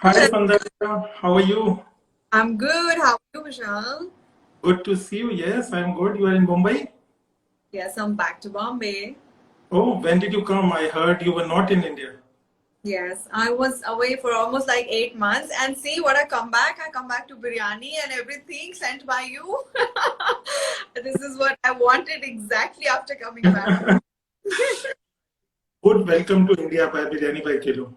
Hi, Sandhya. How are you? I'm good. How are you, Michelle? Good to see you. Yes, I'm good. You are in Mumbai? Yes, I'm back to Bombay. Oh, when did you come? I heard you were not in India. Yes, I was away for almost like 8 months, and see what I come back. I come back to biryani and everything sent by you. This is what I wanted exactly after coming back. Good welcome to India by Biryani by Kilo.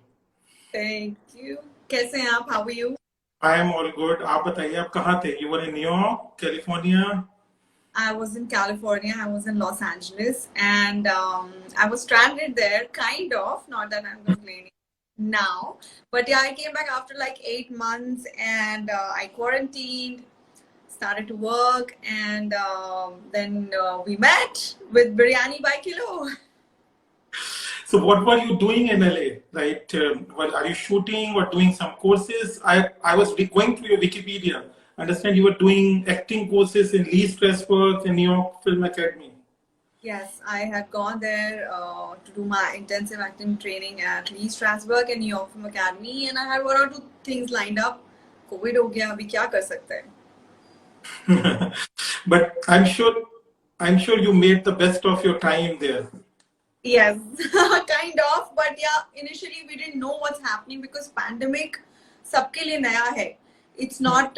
Thank you. कैसे हैं आप? How are you? I am all good. आप बताइए आप कहाँ थे? You were in New York, California. I was in California. I was in Los Angeles, and I was stranded there, kind of. Not that I'm complaining now, but yeah, I came back after like 8 months, and I quarantined, started to work, and then we met with Biryani by Kilo. So what were you doing in LA? Right? Are you shooting or doing some courses? I was going through your Wikipedia. Understand you were doing acting courses in Lee Strasberg and New York Film Academy. Yes, I had gone there to do my intensive acting training at Lee Strasberg and New York Film Academy, and I had one or two things lined up. COVID हो गया, अभी क्या कर सकते हैं? But I'm sure you made the best of your time there. Yes, kind of. But yeah, initially we didn't know what's happening because pandemic सबके लिए नया है. It's not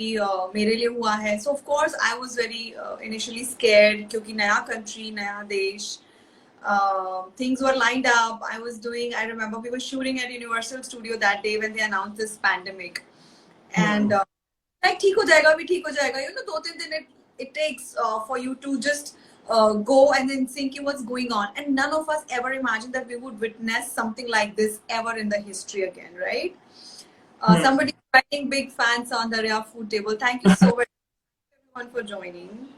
कि मेरे लिए हुआ है. So of course I was very initially scared क्योंकि नया country, नया देश. Things were lined up. I remember we were shooting at Universal Studio that day when they announced this pandemic. And like ठीक हो जाएगा भी ठीक हो जाएगा, you know, 2-3 दिन it takes for you to just go and then think in what's going on, and none of us ever imagined that we would witness something like this ever in the history again, right? Somebody writing big fans on the Ria food table. Thank you so much everyone for joining.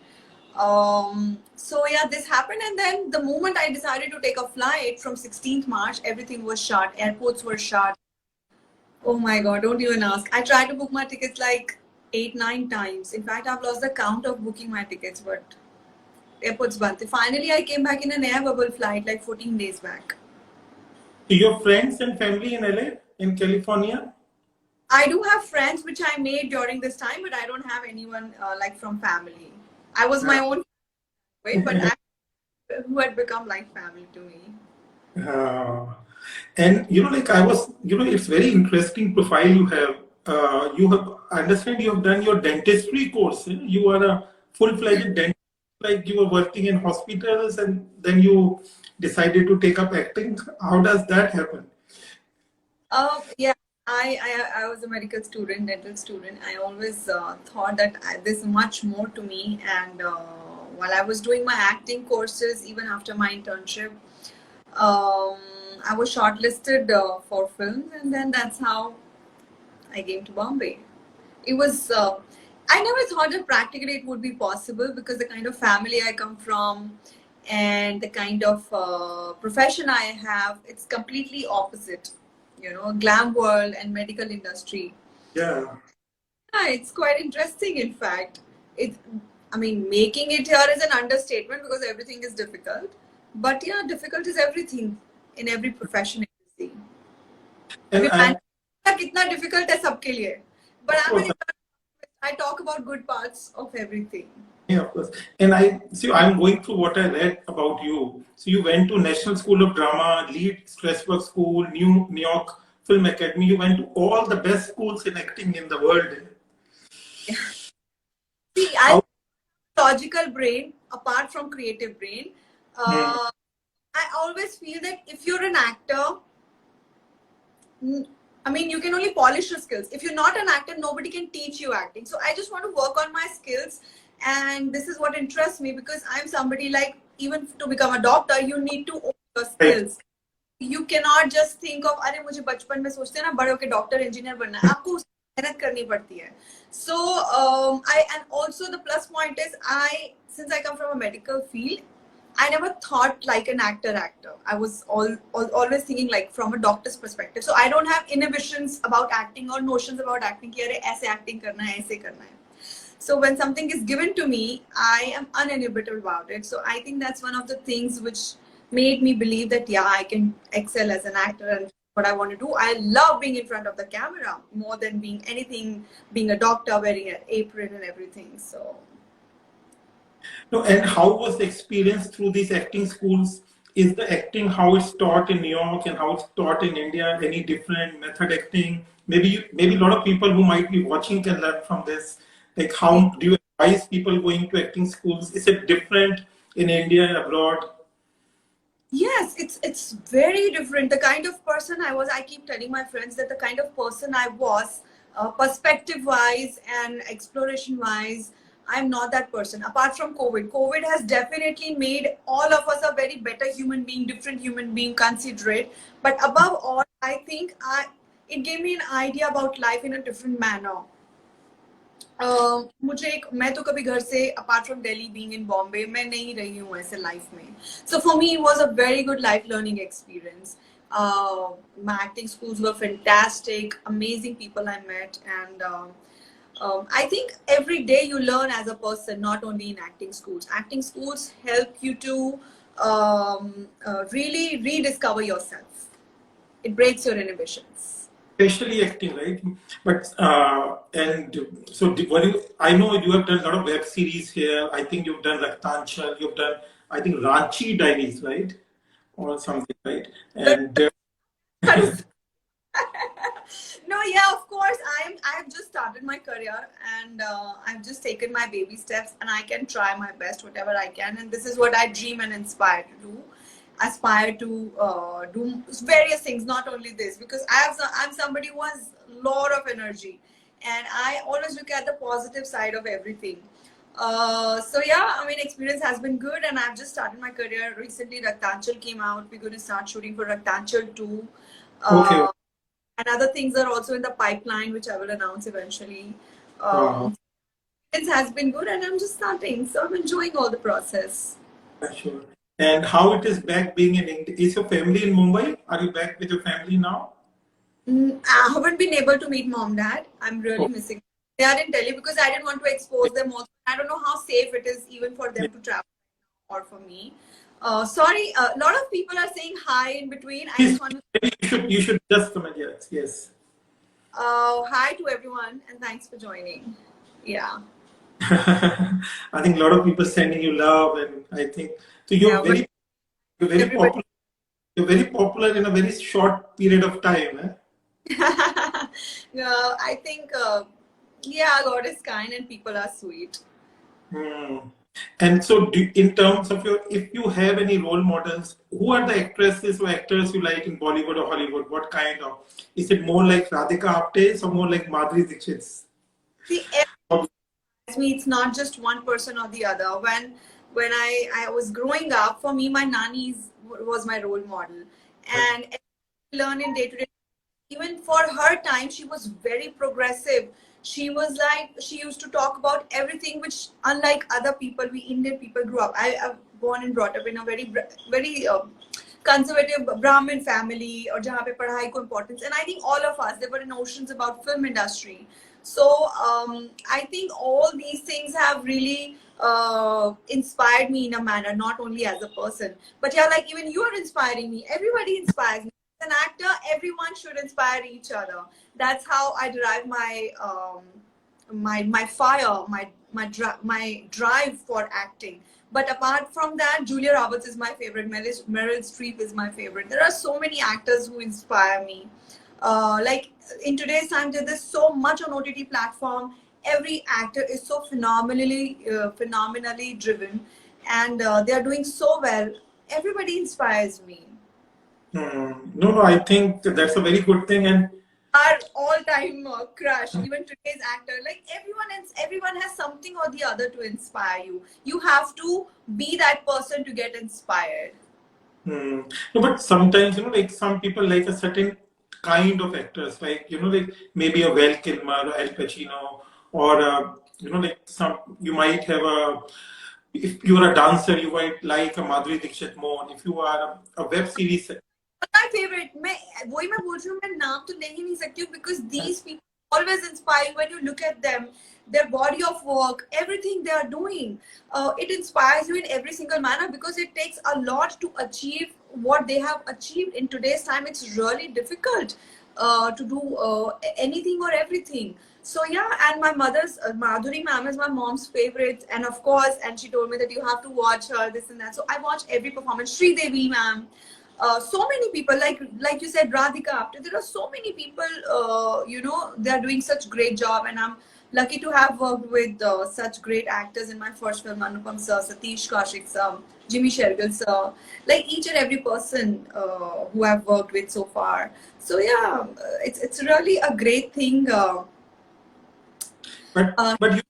So yeah, this happened, and then the moment I decided to take a flight from 16th March, everything was shut, airports were shut. Oh my god, don't even ask. I tried to book my tickets like 8-9 times. In fact, I've lost the count of booking my tickets, but airports band. Finally, I came back in an air bubble flight like 14 days back. So your friends and family in LA, in California? I do have friends which I made during this time, but I don't have anyone like from family. I was my own way, but who had become like family to me. Uh, and like I was, it's very interesting profile you have. I understand you have done your dentistry course. You are a full-fledged dentist, like you were working in hospitals, and then you decided to take up acting. How does that happen? Yeah, I was a medical student, dental student. I always thought that there's much more to me. And while I was doing my acting courses, even after my internship, um, I was shortlisted for films, and then that's how I came to Bombay. It was, I never thought that practically it would be possible because the kind of family I come from and the kind of profession I have, it's completely opposite. You know, glam world and medical industry. Yeah. Yeah, it's quite interesting, in fact. It, I mean, making it here is an understatement because everything is difficult. But yeah, difficult is everything in every profession. You see. And अभी pandemic कितना difficult है सबके लिए. But of I'm course, an I talk about good parts of everything. yeah, of course. And I see. I'm going through what I read about you. So you went to National School of Drama, Lee Strasberg School, New York Film Academy. You went to all the best schools in acting in the world. See, I How? logical brain apart from creative brain. Hmm. Uh, I always feel that if you're an actor, I mean, you can only polish your skills. If you're not an actor, nobody can teach you acting. So I just want to work on my skills, and this is what interests me because I'm somebody like even to become a doctor, you need to own your Right. skills. You cannot just think of अरे मुझे बचपन में सोचते हैं ना बड़े होके doctor engineer बनना है आपको मेहनत करनी पड़ती है so I and also the plus point is I since I come from a medical field I never thought like an actor. I was always thinking like from a doctor's perspective. So I don't have inhibitions about acting or notions about acting कि अरे ऐसे acting करना है ऐसे करना है. So when something is given to me, I am uninhibited about it. So I think that's one of the things which made me believe that yeah, I can excel as an actor and what I want to do. I love being in front of the camera more than being anything, being a doctor, wearing an apron and everything. So. No, and how was the experience through these acting schools? Is the acting how it's taught in New York and how it's taught in India any different method acting? Maybe a lot of people who might be watching can learn from this. Like, how do you advise people going to acting schools? Is it different in India and abroad? Yes, it's very different. The kind of person I was, I keep telling my friends that the kind of person I was, perspective-wise and exploration-wise, I'm not that person. Apart from COVID has definitely made all of us a very better human being, different human being, considerate. But above all, I think it gave me an idea about life in a different manner. मैं तो कभी घर से apart from Delhi being in Bombay मैं नहीं रही हूँ ऐसे लाइफ में so for me it was a very good life learning experience my acting schools were fantastic, amazing people I met, and I think every day you learn as a person, not only in acting schools. Acting schools help you to really rediscover yourself. It breaks your inhibitions. Especially acting, right? But and so I know you have done a lot of web series here. I think you've done Raktanchal, you've done I think Ranchi Diaries, right, or something, right? And no, yeah, of course. I've just started my career, and I've just taken my baby steps, and I can try my best, whatever I can. And this is what I dream and aspire to do. Aspire to do various things, not only this, because I'm somebody who has a lot of energy, and I always look at the positive side of everything. So yeah, I mean, experience has been good, and I've just started my career recently. Raktanchal came out. We're going to start shooting for Raktanchal 2. okay. And other things are also in the pipeline, which I will announce eventually. It has been good, and I'm just starting, so I'm enjoying all the process. Sure. And how it is back being in India? Is your family in Mumbai? Are you back with your family now? I haven't been able to meet mom, dad. I'm really missing. They are in Delhi because I didn't want to expose them also. I don't know how safe it is even for them to travel or for me. Sorry, a lot of people are saying hi in between. I just want to... You should just come and yes. Hi to everyone, and thanks for joining. Yeah. I think a lot of people sending you love, and I think so. You're very popular. You're very popular in a very short period of time. I think, yeah, God is kind and people are sweet. And so, in terms of if you have any role models, who are the actresses or actors you like in Bollywood or Hollywood? What kind of? Is it more like Radhika Apte or more like Madhuri Dixit? See, it's not just one person or the other. When I was growing up, for me, my nanny was my role model, and learn in day-to-day. Even for her time, she was very progressive. She was like, she used to talk about everything, which unlike other people, we Indian people grew up. I'm born and brought up in a very conservative Brahmin family, or jahan pe padhai ko importance. And I think all of us, there were notions about film industry. So I think all these things have really inspired me in a manner, not only as a person, but yeah, like even you are inspiring me. Everybody inspires me. As an actor, everyone should inspire each other. That's how I derive my fire, my drive for acting. But apart from that, Julia Roberts is my favorite. Meryl Streep is my favorite. There are so many actors who inspire me. Like in today's time, there's so much on OTT platform. Every actor is so phenomenally driven, and they are doing so well. Everybody inspires me. No, I think that's a very good thing. And our all-time crush, even today's actor, like everyone has something or the other to inspire you. You have to be that person to get inspired. No, but sometimes like some people like a certain kind of actors, like like maybe a Val Kilmer or Al Pacino, or like you might have if you are a dancer, you might like a Madhuri Dixit more. If you are a web series. My favorite, मैं बोल रही हूँ, मैं नाम तो ले ही नहीं सकती हूँ because these people always inspiring when you look at them, their body of work, everything they are doing. It inspires you in every single manner because it takes a lot to achieve what they have achieved in today's time. It's really difficult to do anything or everything. So yeah, and my mother's Madhuri ma'am is my mom's favorite, and of course, and she told me that you have to watch her, this and that. So I watch every performance. Sri Devi ma'am, so many people, like you said, Radhika Apte. There are so many people, they are doing such great job, and I'm lucky to have worked with such great actors in my first film, Anupam sir, Satish Kaushik sir, Jimmy Shergill sir, like each and every person who I've worked with so far. So yeah, it's really a great thing. But you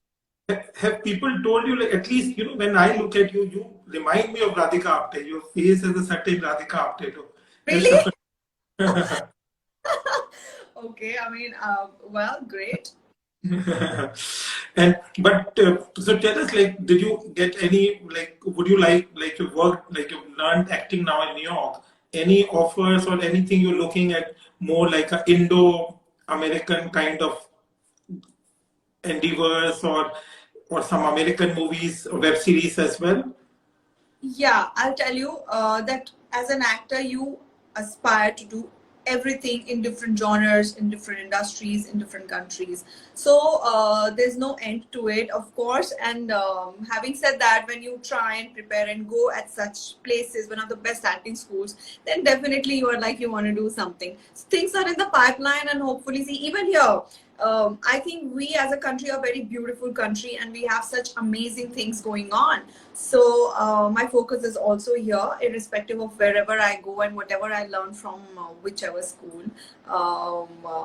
have people told you, like, at least, when I look at you, you remind me of Radhika Apte. Your face has a certain Radhika Apte too. Really? Okay, I mean, well, great. So tell us, like, did you get any, like, would you like you worked, like, you've learned acting now in New York, any offers or anything you're looking at, more like a Indo-American kind of endeavors, or some American movies or web series as well? Yeah, I'll tell you that as an actor, you aspire to do everything in different genres, in different industries, in different countries. So there's no end to it, of course. And having said that, when you try and prepare and go at such places, one of the best acting schools, then definitely you are like, you want to do something. So things are in the pipeline, and hopefully, see, even here, I think we as a country are a very beautiful country, and we have such amazing things going on. So my focus is also here, irrespective of wherever I go and whatever I learn from whichever school.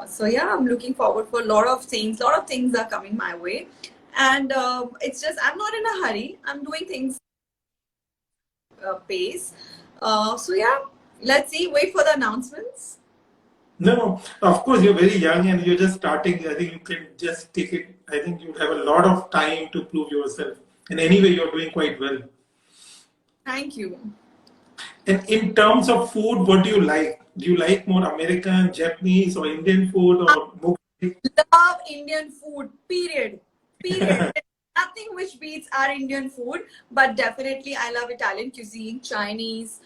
So yeah, I'm looking forward for a lot of things. A lot of things are coming my way, and it's just I'm not in a hurry. I'm doing things pace. So yeah, let's see. Wait for the announcements. No, of course, you're very young and you're just starting. I think you can just take it. I think you have a lot of time to prove yourself. And anyway, you're doing quite well. Thank you. And in terms of food, what do you like? Do you like more American, Japanese, or Indian food, or more? Love Indian food, period. Period. Nothing which beats our Indian food, but definitely I love Italian cuisine, Chinese,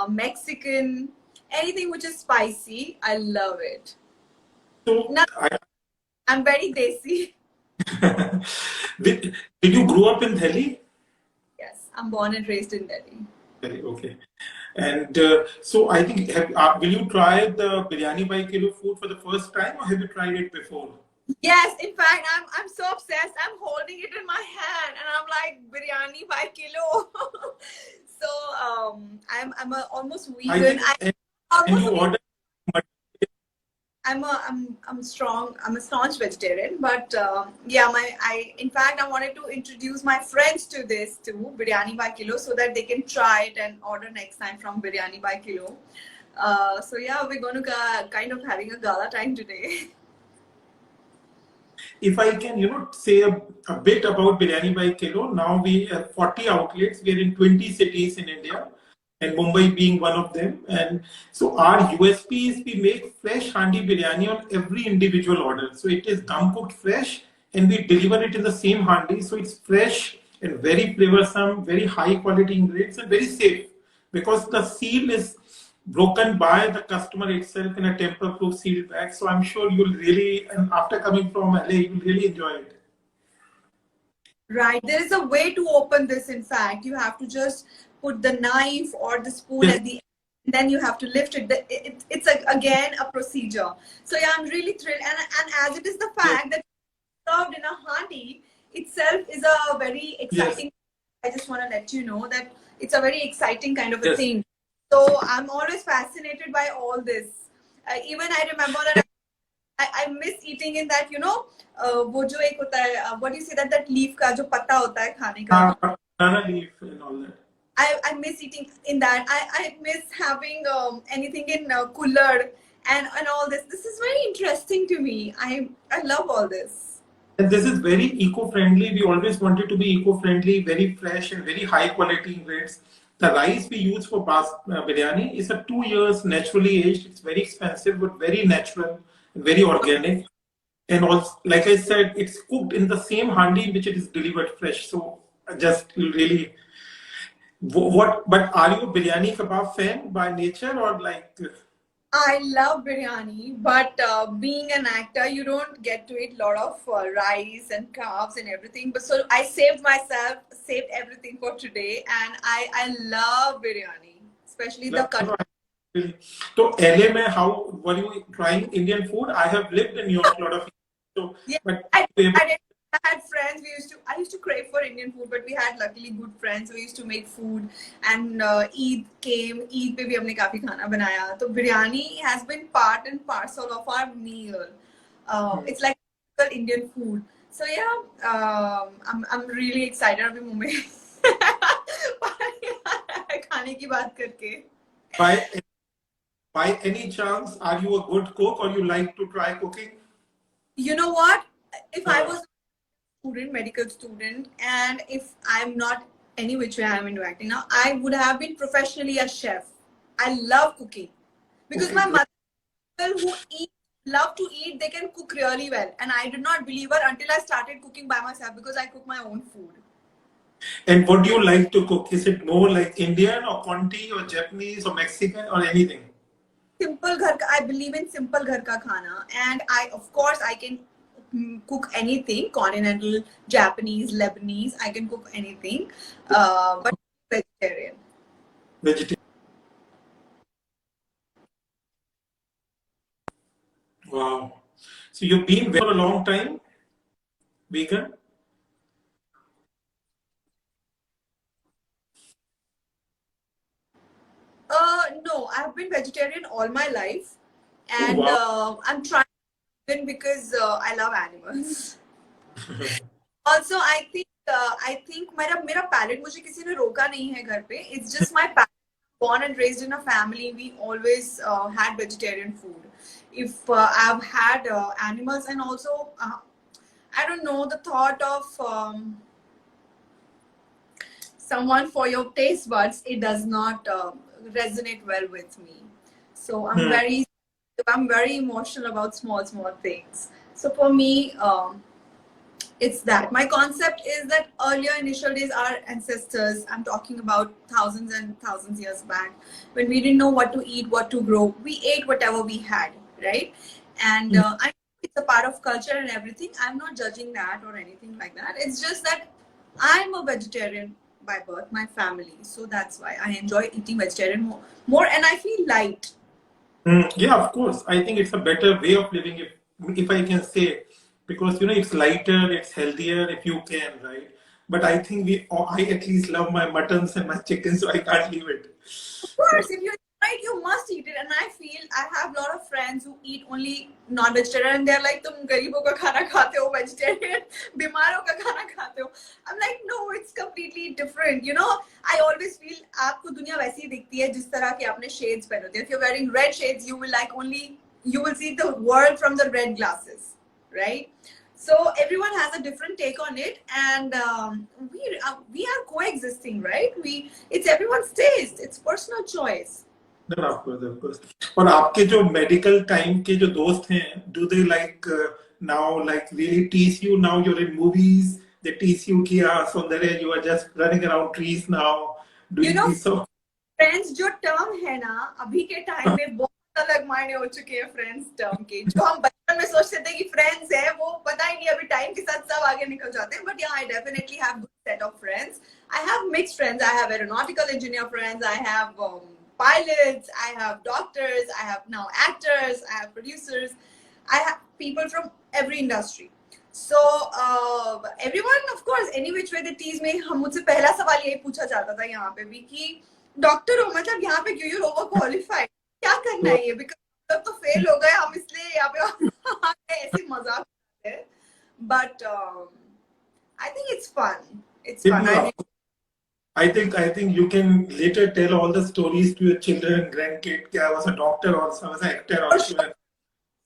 Mexican, anything which is spicy. I love it. So, I'm very desi. did you grow up in Delhi? Yes, I'm born and raised in Delhi. Delhi, okay. And so I think, will you try the biryani by kilo food for the first time, or have you tried it before? Yes, in fact, I'm so obsessed. I'm holding it in my hand, and I'm like, biryani by kilo. So I'm a almost vegan. And you order. I'm a staunch vegetarian, but yeah, in fact, I wanted to introduce my friends to this too, biryani by kilo, so that they can try it and order next time from biryani by kilo. So yeah, we're going to kind of having a gala time today. If I can, say a bit about biryani by kilo. Now we have 40 outlets. We are in 20 cities in India, and Mumbai being one of them. And so our USP is we make fresh handi biryani on every individual order. So it is dum cooked fresh, and we deliver it in the same handi. So it's fresh and very flavorsome, very high quality ingredients, and very safe, because the seal is broken by the customer itself in a tamper-proof sealed bag. So I'm sure you'll really, and after coming from LA, you'll really enjoy it. Right. There is a way to open this. In fact, you have to just put the knife or the spoon at the end, and then you have to lift it. It's again a procedure. So yeah, I'm really thrilled. And as it is the fact that it's served in a handi itself is a very exciting. I just want to let you know that it's a very exciting kind of a thing. So I'm always fascinated by all this. Even I remember that I miss eating in that, वो जो एक होता है, what do you say, that leaf का जो पत्ता होता है खाने का. Banana leaf and all that. I miss eating in that. I miss having anything in cooler and all this. This is very interesting to me. I love all this. And this is very eco-friendly. We always wanted to be eco-friendly, very fresh and very high quality ingredients. The rice we use for biryani is a 2 years naturally aged. It's very expensive, but very natural, very organic. And also, like I said, it's cooked in the same handi in which it is delivered fresh. So just really, what? But are you a biryani kebab fan by nature or like? I love biryani, but being an actor, you don't get to eat a lot of rice and carbs and everything. But so I saved everything for today, and I love biryani, especially the cut. Really. So LA में how were you trying Indian food? I have lived in New York a lot of years, so Yeah, but I had friends. I used to crave for Indian food, but we had luckily good friends. We used to make food, and Eid came. Eid पे भी हमने काफी खाना बनाया. So biryani has been part and parcel of our meal. It's like Indian food. So yeah, I'm really excited अभी मुंह में खाने की बात करके. by any chance, are you a good cook or you like to try cooking? You know what? If I was medical student, and if I'm not any which way I'm into acting now, I would have been professionally a chef. I love cooking because my mother who love to eat, they can cook really well, and I did not believe her until I started cooking by myself because I cook my own food. And what do you like to cook? Is it more like Indian or Conti or Japanese or Mexican or anything? Simple ghar ka, I believe in simple ghar ka khana, and of course I can cook anything, continental, Japanese, Lebanese. I can cook anything, but vegetarian. Vegetarian. Wow. So you've been for a long time vegan? No, I've been vegetarian all my life, and Wow. I'm trying because I love animals. Also, I think मेरा palate मुझे किसी ने रोका नहीं है घर पे. It's just my palate. Born and raised in a family, we always had vegetarian food. If I've had animals, and also I don't know, the thought of someone for your taste buds, it does not resonate well with me. So I'm very emotional about small things. So for me, it's that. My concept is that earlier initial days, our ancestors, I'm talking about thousands and thousands years back, when we didn't know what to eat, what to grow, we ate whatever we had, right? And I it's a part of culture and everything. I'm not judging that or anything like that. It's just that I'm a vegetarian by birth, my family. So that's why I enjoy eating vegetarian more, and I feel light. Yeah, of course. I think it's a better way of living, if I can say, because it's lighter, it's healthier if you can, right? But I think I at least love my muttons and my chickens, so I can't leave it. Of course, if you right, you must eat it. And I feel I have a lot of friends who eat only non-vegetarian, and they're like, "तुम गरीबों का खाना खाते हो, vegetarian, बीमारों का खाना खाते हो." I'm like, no, it's completely different. I always feel आपको दुनिया वैसी ही दिखती है जिस तरह के आपने shades पहने होते हैं. If you're wearing red shades, you will see the world from the red glasses, right? So everyone has a different take on it, and we are coexisting, right? It's everyone's taste. It's personal choice. No, of course. और आपके जो medical time के जो दोस्त हैं, do they now really tease you? Now you're in movies, they tease you कि सौंदर्य, you are just running around trees now, doing this. So friends जो term है ना, अभी के time में बहुत अलग मायने हो चुके हैं friends term के. जो हम बचपन में सोचते थे कि friends है, वो पता ही नहीं अभी time के साथ सब आगे निकल जाते हैं. But yeah, I definitely have good set of friends. I have mixed friends. I have aeronautical engineer friends. I have pilots, I have doctors, I have now actors, I have producers, I have people from every industry. So everyone, of course, any which way they tease me. मुझसे पहला सवाल यही पूछा जाता था यहाँ पे भी कि डॉक्टर हो, मतलब यहाँ पे क्यों ओवर क्वालिफाइड, क्या करना है ये, बिकॉज तो फेल हो गए हम, इसलिए यहाँ पे ऐसे मजाक करते हैं. But I think it's fun. It's fun. I think you can later tell all the stories to your children, grandkids. I was a doctor also, I was an actor also.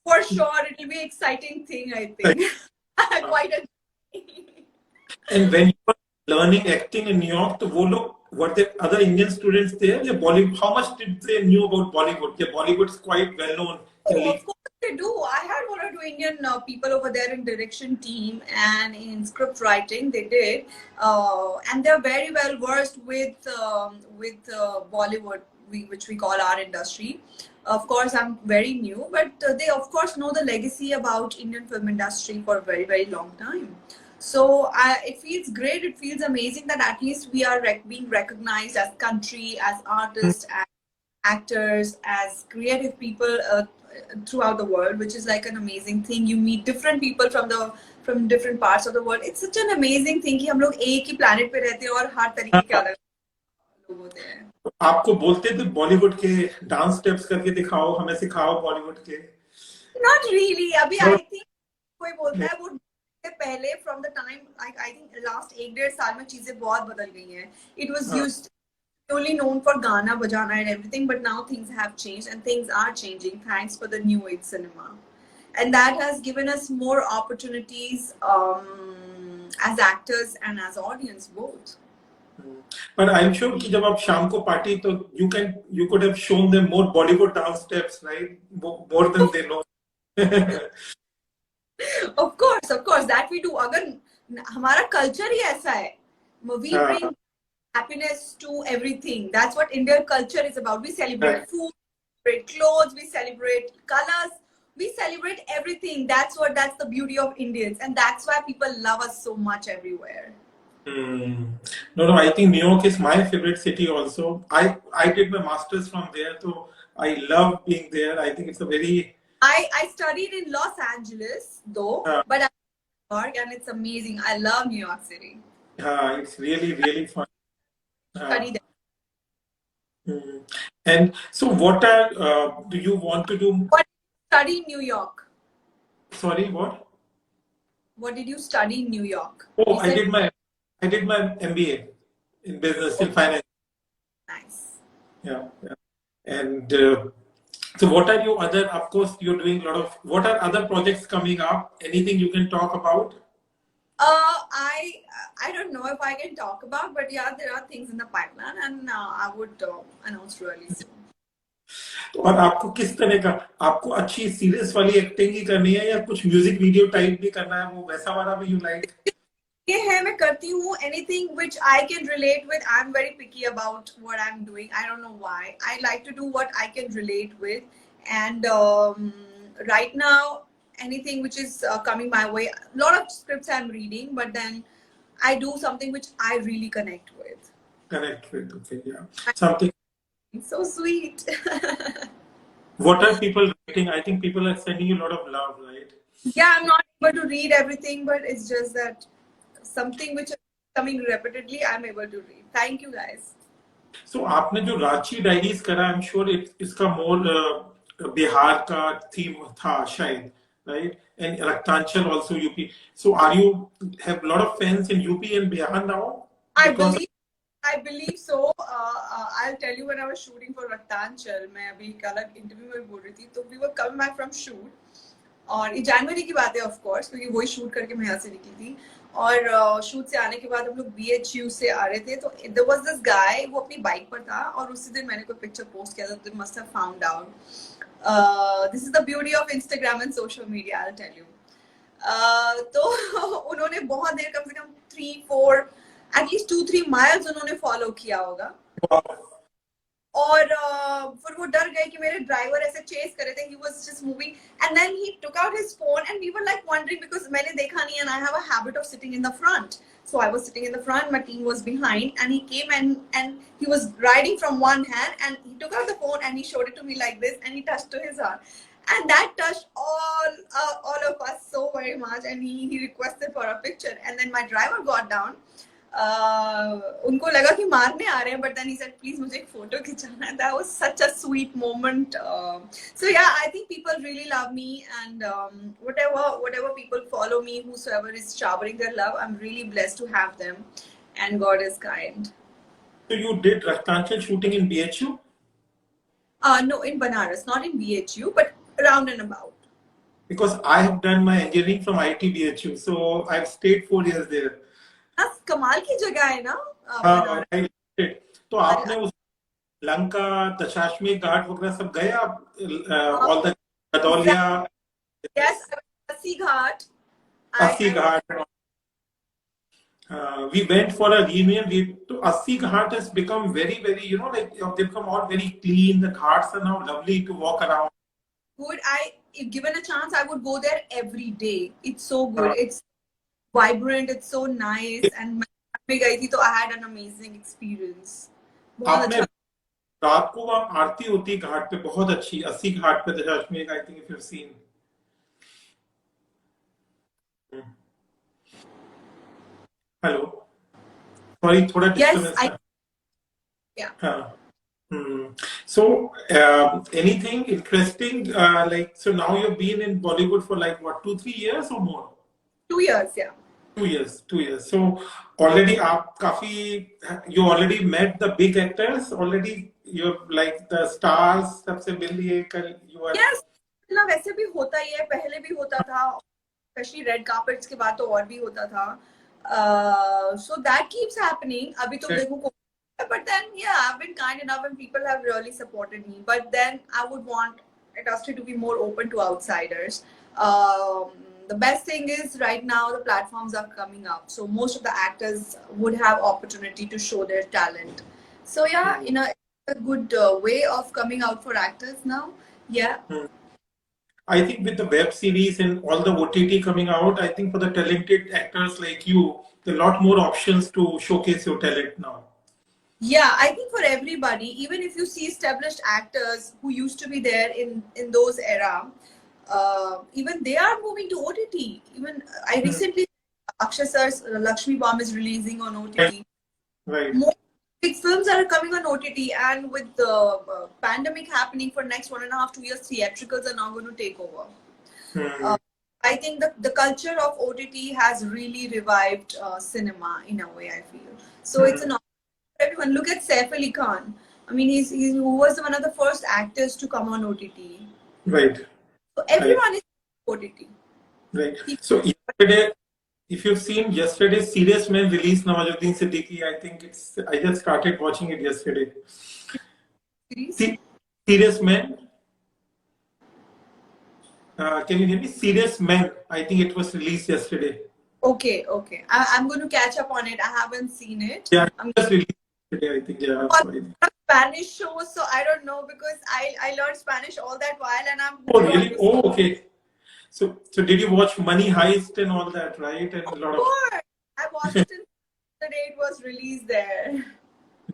For sure, it will be an exciting thing, I think. Quite a And when you were learning acting in New York, were there other Indian students there? Bollywood, how much did they knew about Bollywood? Yeah, Bollywood is quite well known. Of course, They do. I had one or two Indian people over there in direction team and in script writing. They did, and they're very well versed with Bollywood, which we call our industry. Of course, I'm very new, but they of course know the legacy about Indian film industry for a very long time. So it feels great. It feels amazing that at least we are being recognized as country, as artists, as actors, as creative people throughout the world, which is like an amazing thing. You meet different people from different parts of the world. It's such an amazing thing कि हम लोग एक ही planet पे रहते हैं और हर तरीके के अलग लोग होते हैं. आपको बोलते थे बॉलीवुड के डांस स्टेप्स करके दिखाओ, हमें सिखाओ बॉलीवुड के? Not really. अभी I think कोई बोलता है वो पहले from the time I think last 1-1.5 साल में चीजें बहुत बदल गई हैं. It was used only known for Ghana, Bajana and everything, but now things have changed and things are changing thanks for the new age cinema. And that has given us more opportunities as actors and as audience both. But I'm sure कि जब आप शाम को party तो you could have shown them more Bollywood dance steps, right? More than they know. Of course, that we do. अगर हमारा culture ही ऐसा है, we bring happiness to everything. That's what Indian culture is about. We celebrate food, we celebrate clothes, we celebrate colors, we celebrate everything. That's the beauty of Indians, and that's why people love us so much everywhere. No, I think New York is my favorite city also. I did my masters from there, so I love being there. I think it's a very... I studied in Los Angeles though, but I'm in New York and it's amazing. I love New York City. It's really fun. Study there. And so what do you want to do? What did you study in New York? Sorry, what? What did you study in New York? Oh, I did my MBA in business and finance. Nice. Yeah. And so what are your other, of course, you're doing a lot of, what are other projects coming up? Anything you can talk about? I don't know if I can talk about, but yeah, there are things in the pipeline and I would announce really soon. और आपको किस तरह का, आपको अच्छी serious वाली acting ही करनी है या कुछ म्यूजिक वीडियो टाइप भी करना है, वो वैसा वाला भी you like? ये है, मैं करती हूँ anything which I can relate with. I'm very picky about what I'm doing. I don't know why. I like to do what I can relate with, and right now anything which is coming my way. A lot of scripts I'm reading, but then I do something which I really connect with. Okay, yeah. Something. So sweet. What are people writing? I think people are sending you a lot of love, right? Yeah, I'm not able to read everything, but it's just that something which is coming repeatedly, I'm able to read. Thank you, guys. So आपने जो Ranchi diaries करा, I'm sure इसका more Bihar का theme था शायद, right? And Raktanchal also UP. So have a lot of fans in UP and Bihar now? I believe so. I'll tell you, when I was shooting for Raktanchal, मैं अभी एक अलग interview में बोल रही थी, तो we were coming back from shoot, और ये जनवरी की बात है ऑफ कोर्स, क्योंकि वही शूट करके मैं यहाँ से निकली थी, और शूट से आने के बाद हम लोग BHU से आ रहे थे, तो there was this guy, वो अपनी बाइक पर था, और उसी दिन मैंने कोई पिक्चर पोस्ट किया था, they must have found out. This is the beauty of Instagram and social media, I'll tell you. तो उन्होंने बहुत देर, कम से कम 3-4 at least 2-3 miles उन्होंने फॉलो किया होगा, और फिर वो डर गए कि मेरे ड्राइवर ऐसे चेस कर रहे थे. He was just moving and then he took out his phone and we were like wondering, because मैंने देखा नहीं, and I have a habit of sitting in the front, so I was sitting in the front, my team was behind, and he came and he was riding from one hand and he took out the phone and he showed it to me like this and he touched to his arm, and that touched all of us so very much, and he requested for a picture, and then my driver got down. उनको लगा कि मारने आ रहे हैं, but then he said, please मुझे एक photo खिंचाना है. That was such a sweet moment. So yeah, I think people really love me, and whatever people follow me, whosoever is showering their love, I'm really blessed to have them, and God is kind. So you did Raktanchal shooting in BHU? No, in Banaras, not in BHU, but around and about. Because I have done my engineering from IT BHU, so I've stayed 4 years there. कमाल की जगह है ना. तो आपने उस लंका, दशाश्वमेध घाट वगैरह सब गए आप? All the Godaulia Yes, Assi Ghat. Assi I Ghat. We went for a reunion. Assi Ghat has become very, very, like they've become all very clean. The ghats are now lovely to walk around. would if given a chance, I would go there every day. It's so good. Uh, It's vibrant. It's so nice. And मैं गई थी तो I had an amazing experience. बहुत आपने अच्छा. रात को वहाँ आरती होती है घाट पे, बहुत अच्छी, अस्सी घाट पे Dashashwamedh, I think if you seen. Hello, sorry थोड़ा Yes, डिस्टर्बेंस था. yeah. हाँ. So, anything interesting? So now you've been in Bollywood for like what, 2-3 years or more? 2 years, yeah. 2 years, 2 years. So already आप काफी, you already met the big actors already. You're like the stars. सबसे मिल लिए कल. You are. Yes, ना वैसे भी होता ही है, पहले भी होता था, स्पेशली रेड कार्पेट्स के बाद तो और भी होता था. So that keeps happening. अभी तो देखो, but then yeah, I've been kind enough and people have really supported me. But then I would want industry to be more open to outsiders. The best thing is right now the platforms are coming up, so most of the actors would have opportunity to show their talent. So yeah, in a good way of coming out for actors now. Yeah. I think with the web series and all the OTT coming out, I think for the talented actors like you, there are a lot more options to showcase your talent now. Yeah, I think for everybody, even if you see established actors who used to be there in those era, even they are moving to OTT. Even I recently, Akshay Sir's Lakshmi Bomb is releasing on OTT. Right. More big films are coming on OTT, and with the pandemic happening for next 1.5-2 years, theatricals are now going to take over. I think the culture of OTT has really revived cinema in a way, I feel. So it's an everyone. Look at Saif Ali Khan. I mean, who was one of the first actors to come on OTT. Right. So everyone is OTT. Right. So yesterday, if you've seen yesterday's Serious Men release, Nawazuddin Siddiqui, I think I just started watching it yesterday. Serious Men. Can you hear me? Serious Men. I think it was released yesterday. Okay. I'm going to catch up on it. I haven't seen it. Yeah, just released yesterday, I think. Yeah. Sorry. Spanish shows, so I don't know because I learned Spanish all that while, and I'm. Oh really? Oh okay. So did you watch Money Heist and all that, right? And a lot of. I watched it the day it was released there.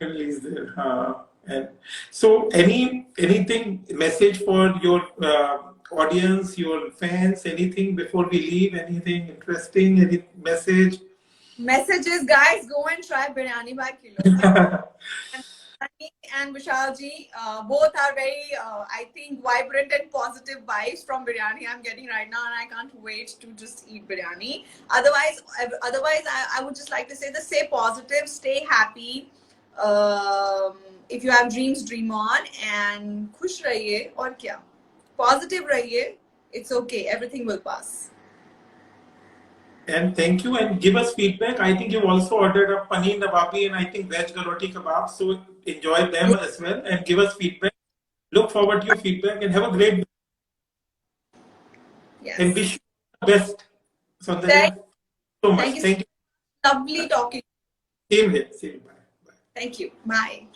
Released there. And so anything message for your audience, your fans, anything before we leave? Anything interesting? Any message? Messages, guys, go and try biryani by kilo. And Vishal ji, both are very, I think, vibrant and positive vibes from biryani I'm getting right now, and I can't wait to just eat biryani. Otherwise, I would just like to say stay positive, stay happy. If you have dreams, dream on, and खुश रहिए और क्या, positive रहिए. It's okay, everything will pass. And thank you, and give us feedback. I think you've also ordered a paneer nawabi and I think veg garoti kebab. So enjoy them as well and give us feedback. Look forward to your feedback and have a great day. Yes. And wish you the best. Thank you so much. Thank you. Lovely talking. Same here. Bye. Thank you. Bye.